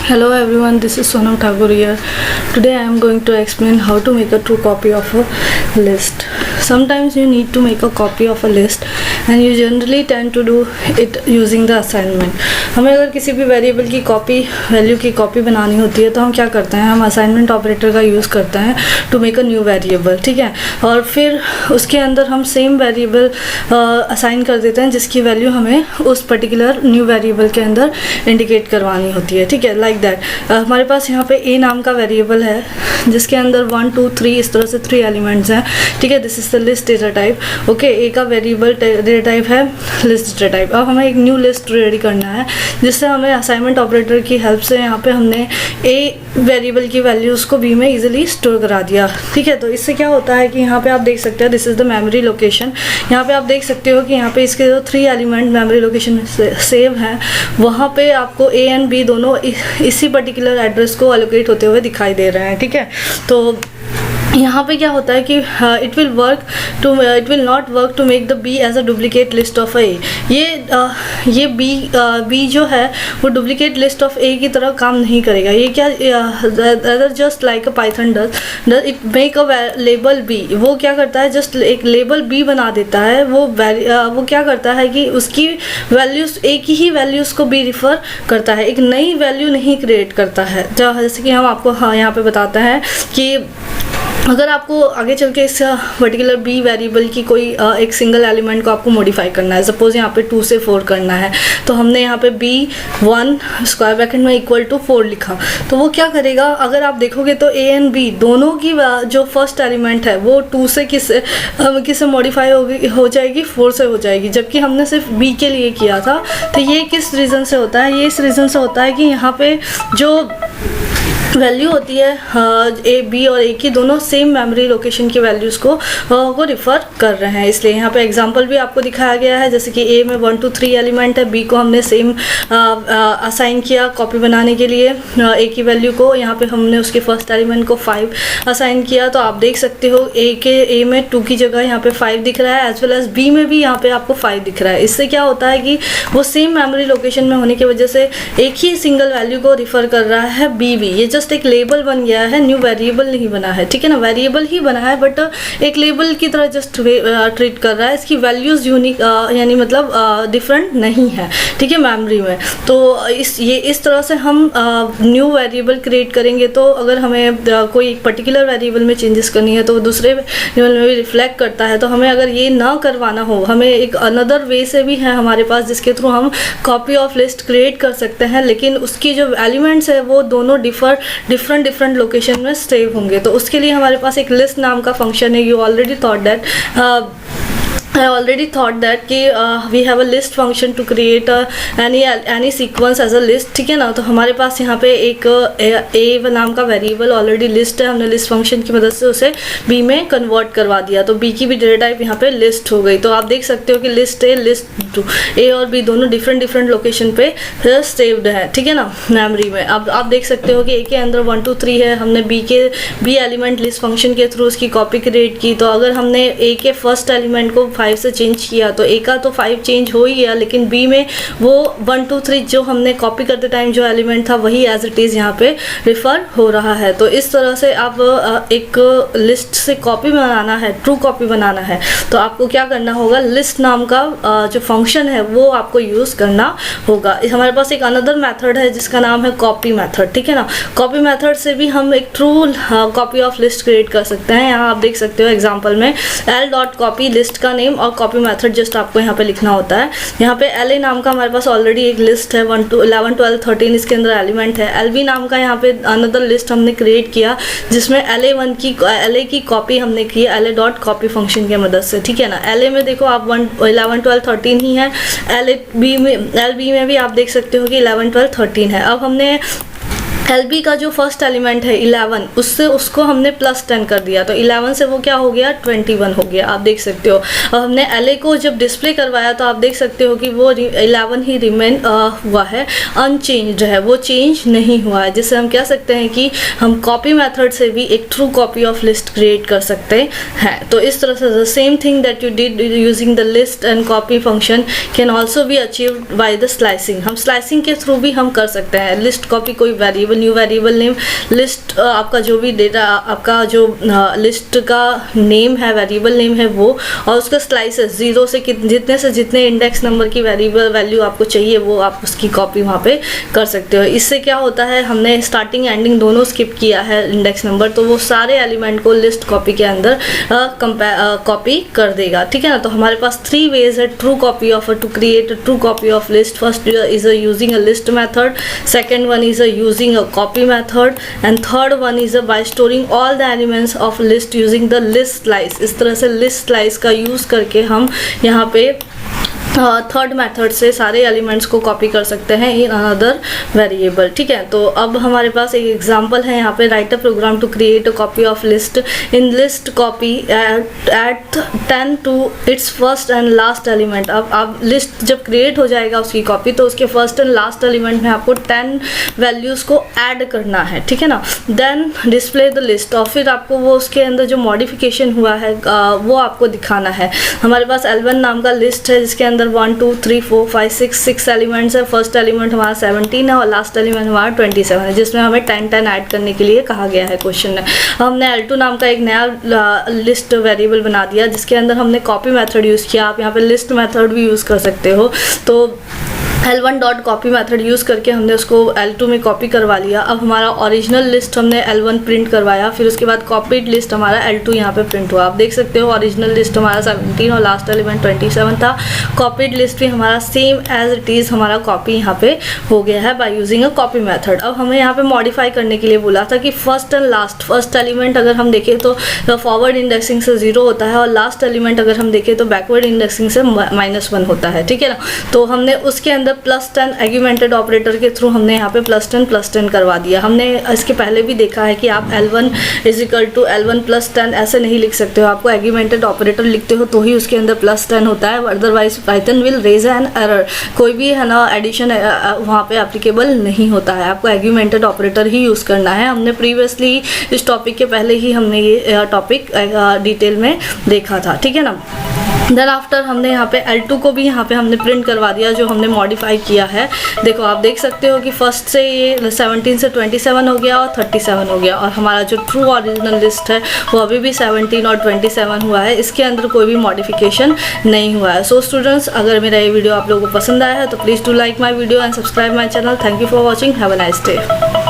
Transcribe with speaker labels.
Speaker 1: Hello everyone, this is Sonam Thakur here. Today I am going to explain how to make a true copy of a list. Sometimes you need to make a copy of a list and you generally tend to do it using the assignment. हमें अगर किसी भी variable की copy value की copy बनानी होती है तो हम क्या करते हैं, हम असाइनमेंट ऑपरेटर का यूज़ करते हैं to make a new variable, ठीक है। और फिर उसके अंदर हम सेम वेरिएबल असाइन कर देते हैं जिसकी वैल्यू हमें उस पर्टिकुलर न्यू वेरिएबल के अंदर इंडिकेट करवानी होती है, ठीक है। लाइक दैट हमारे पास यहाँ पे ए नाम का वेरिएबल है जिसके अंदर 1 2 3 इस तरह से 3 एलिमेंट्स हैं, ठीक है। This is the list data type. Okay, A का वेरिएबल डेटा टाइप है लिस्ट डेटा टाइप। अब हमें एक न्यू लिस्ट रेडी करना है जिससे हमें असाइनमेंट ऑपरेटर की हेल्प से यहाँ पे हमने ए वेरिएबल की वैल्यूज़ को बी में इजीली स्टोर करा दिया, ठीक है। तो इससे क्या होता है कि यहाँ पे आप देख सकते हो this is the memory location. यहाँ पे आप देख सकते हो कि यहाँ पे इसके जो 3 एलिमेंट मेमोरी लोकेशन सेव हैं वहाँ पे आपको ए एंड बी दोनों इसी पर्टिकुलर एड्रेस को एलोकेट होते हुए दिखाई दे रहे हैं, ठीक है। तो यहाँ पे क्या होता है कि it will not work to make the B as a duplicate list of A. ये बी जो है वो डुप्लीकेट लिस्ट ऑफ ए की तरह काम नहीं करेगा। ये क्या other just like a Python does it make a label B. वो क्या करता है, जस्ट एक लेबल बी बना देता है। वो क्या करता है कि उसकी वैल्यूज़ ए की ही वैल्यूज़ को बी रिफ़र करता है, एक नई वैल्यू नहीं क्रिएट करता है। जैसे कि हम आपको यहाँ पे बताते हैं कि अगर आपको आगे चल के इस पर्टिकुलर बी वेरिएबल की कोई एक सिंगल एलिमेंट को आपको मॉडिफाई करना है, सपोज यहाँ पे 2 से 4 करना है, तो हमने यहाँ पे b1 स्क्वायर ब्रैकेट में इक्वल टू 4 लिखा, तो वो क्या करेगा, अगर आप देखोगे तो ए एंड बी दोनों की जो फर्स्ट एलिमेंट है वो 2 से किससे मॉडिफाई हो जाएगी, 4 से हो जाएगी, जबकि हमने सिर्फ बी के लिए किया था। तो ये किस रीज़न से होता है, ये इस रीज़न से होता है कि यहाँ पे जो वैल्यू होती है ए बी और ए की दोनों सेम मेमोरी लोकेशन की वैल्यूज़ को रिफ़र कर रहे हैं। इसलिए यहाँ पे एग्जांपल भी आपको दिखाया गया है, जैसे कि ए में 1 2 3 एलिमेंट है, बी को हमने सेम असाइन किया कॉपी बनाने के लिए ए की वैल्यू को। यहाँ पे हमने उसके फर्स्ट एलिमेंट को 5 असाइन किया, तो आप देख सकते हो ए में 2 की जगह यहाँ पे 5 दिख रहा है, एज वेल एज बी में भी यहाँ पे आपको 5 दिख रहा है। इससे क्या होता है कि वो सेम मेमोरी लोकेशन में होने की वजह से एक ही सिंगल वैल्यू को रिफ़र कर रहा है बी। ये जस्ट एक लेबल बन गया है, न्यू वेरिएबल नहीं बना है, ठीक है ना। वेरिएबल ही बना है बट एक लेबल की तरह जस्ट ट्रीट कर रहा है। इसकी वैल्यूज़ यूनिक यानी मतलब डिफरेंट नहीं है, ठीक है, मेमोरी में। तो इस तरह से हम न्यू वेरिएबल क्रिएट करेंगे, तो अगर हमें कोई पर्टिकुलर वेरिएबल में चेंजेस करनी है तो दूसरे वेरिएबल में भी रिफ्लेक्ट करता है। तो हमें अगर ये ना करवाना हो, हमें एक अनदर वे से भी है हमारे पास जिसके through copy of list create कर सकते हैं, लेकिन उसकी जो एलिमेंट्स है वो दोनों डिफरेंट लोकेशन में सेव होंगे। तो उसके लिए हमारे पास एक लिस्ट नाम का फंक्शन है। You already thought that I already thought that कि we have a list function to create any sequence as a list, ठीक है ना। तो हमारे पास यहाँ पे एक a नाम का वेरिएबल ऑलरेडी लिस्ट है, हमने लिस्ट फंक्शन की मदद से उसे b में कन्वर्ट करवा दिया, तो b की भी डेटा टाइप यहाँ पे लिस्ट हो गई। तो आप देख सकते हो कि लिस्ट ए लिस्ट ए और b दोनों डिफरेंट लोकेशन पे सेव्ड है, ठीक है ना, मेमोरी में। अब आप देख सकते हो कि a के अंदर 1 2 3 है, हमने b एलिमेंट लिस्ट फंक्शन के थ्रू उसकी कॉपी क्रिएट की। तो अगर हमने a के फर्स्ट एलिमेंट को 5 से चेंज किया तो ए का तो 5 चेंज हो ही गया, लेकिन बी में वो 1 2 3 जो हमने कॉपी करते टाइम जो एलिमेंट था वही एज इट इज़ यहाँ पे रिफ़र हो रहा है। तो इस तरह से आप एक लिस्ट से कॉपी बनाना है, ट्रू कॉपी बनाना है, तो आपको क्या करना होगा, लिस्ट नाम का जो फंक्शन है वो आपको यूज़ करना होगा। हमारे पास एक अनदर मेथड है जिसका नाम है कॉपी मेथड, ठीक है ना। कॉपी मेथड से भी हम एक true copy of list create कर सकते हैं। यहाँ आप देख सकते हो एग्जाम्पल में l.copy लिस्ट का नेम और कॉपी मेथड जस्ट आपको यहाँ पे लिखना होता है। यहाँ पे LA नाम का हमारे पास ऑलरेडी एक लिस्ट है, 1 2 11 12 13 इसके अंदर एलिमेंट है। LB नाम का यहाँ पे अनदर लिस्ट हमने क्रिएट किया जिसमें LA की कॉपी हमने की LA.copy फंक्शन की मदद से, ठीक है ना। LA में देखो आप 11 12 13 ही है, LB में भी आप देख सकते हो कि 11 12 13 है। अब हमने LB का जो फर्स्ट एलिमेंट है 11, उससे उसको हमने +10 कर दिया, तो 11 से वो क्या हो गया 21 हो गया, आप देख सकते हो। और हमने LA को जब डिस्प्ले करवाया तो आप देख सकते हो कि वो 11 ही रिमेन हुआ है, अनचेंज्ड है, वो चेंज नहीं हुआ है, जिससे हम कह सकते हैं कि हम कॉपी मेथड से भी एक true copy of list create कर सकते हैं। तो इस तरह से the same thing that you did using the list and copy function can also be achieved by the slicing. हम स्लाइसिंग के थ्रू भी हम कर सकते हैं। लिस्ट कॉपी कोई variable, new variable name, list आपका जो भी डेटा, आपका जो लिस्ट का नेम है, वेरिएबल नेम है वो, और उसका स्लाइसेस 0 से जितने से जितने इंडेक्स नंबर की वेरिएबल वैल्यू आपको चाहिए वो आप उसकी कॉपी वहाँ पे कर सकते हो। इससे क्या होता है, हमने स्टार्टिंग एंडिंग दोनों स्किप किया है इंडेक्स नंबर, तो वो सारे एलिमेंट को लिस्ट कॉपी के अंदर कॉपी कर देगा, ठीक है ना। तो हमारे पास 3 वेज है true copy of to create a true copy of list. First is using a list method, second one is using copy method, and third one is by storing all the elements of list using the list slice। इस तरह से list slice का use करके हम यहाँ पे third method से सारे एलिमेंट्स को कॉपी कर सकते हैं इन अनदर वेरिएबल, ठीक है। तो अब हमारे पास एक एग्जांपल है यहाँ पे, write a program to create a copy of list. In list copy at 10 to its first and last element. अब आप लिस्ट जब क्रिएट हो जाएगा उसकी कॉपी, तो उसके फर्स्ट एंड लास्ट एलिमेंट में आपको 10 वैल्यूज़ को ऐड करना है, ठीक है ना। देन डिस्प्ले द लिस्ट, और फिर आपको वो उसके अंदर जो मॉडिफिकेशन हुआ है वो आपको दिखाना है। हमारे पास L1 नाम का लिस्ट है जिसके अंदर 1 2 3 4 5 6 एलिमेंट्स है। फर्स्ट एलिमेंट हमारा 17 है और लास्ट एलिमेंट हमारा 27 है, जिसमें हमें 10 ऐड करने के लिए कहा गया है क्वेश्चन में। हमने L2 नाम का एक नया लिस्ट वेरिएबल बना दिया जिसके अंदर हमने कॉपी मेथड यूज़ किया। आप यहाँ पे लिस्ट मेथड भी यूज़ कर सकते हो। तो L1 dot copy method use करके हमने उसको L2 में कॉपी करवा लिया। अब हमारा ओरिजिनल लिस्ट हमने L1 प्रिंट करवाया, फिर उसके बाद कॉपीड लिस्ट हमारा L2 यहाँ पे प्रिंट हुआ। आप देख सकते हो ओरिजिनल लिस्ट हमारा 17 और लास्ट एलिमेंट 27 था। कॉपीड लिस्ट भी हमारा सेम एज इट इज़ हमारा कॉपी यहाँ पे हो गया है by using a copy method. अब हमें यहाँ पे मॉडिफाई करने के लिए बोला था कि first and last, first element अगर हम देखें तो फॉरवर्ड इंडेक्सिंग से 0 होता है और लास्ट एलिमेंट अगर हम देखें तो बैकवर्ड इंडेक्सिंग से -1 होता है, ठीक है ना। तो हमने उसके अंदर +10 एग्यूमेंटेड ऑपरेटर के थ्रू हमने यहाँ पे +10 करवा दिया। हमने इसके पहले भी देखा है कि आप L1 = L1 + 10 ऐसे नहीं लिख सकते हो, आपको एग्यूमेंटेड ऑपरेटर लिखते हो तो ही उसके अंदर +10 होता है, otherwise Python will raise an error. कोई भी है ना एडिशन वहाँ पे एप्लीकेबल नहीं होता है, आपको एग्यूमेंटेड ऑपरेटर ही यूज़ करना है। हमने प्रीवियसली इस टॉपिक के पहले ही हमने ये टॉपिक डिटेल में देखा था, ठीक है ना। देन आफ्टर हमने यहाँ पे L2 को भी यहाँ पे हमने प्रिंट करवा दिया जो हमने मॉडिफाई किया है। देखो आप देख सकते हो कि फर्स्ट से ये 17 से 27 हो गया और 37 हो गया, और हमारा जो ट्रू ओरिजिनल लिस्ट है वो अभी भी 17 और 27 हुआ है, इसके अंदर कोई भी मॉडिफिकेशन नहीं हुआ है। सो स्टूडेंट्स, अगर मेरा ये वीडियो आप लोगों को पसंद आया है तो please do like my video and subscribe my channel. Thank you for watching, have a nice day.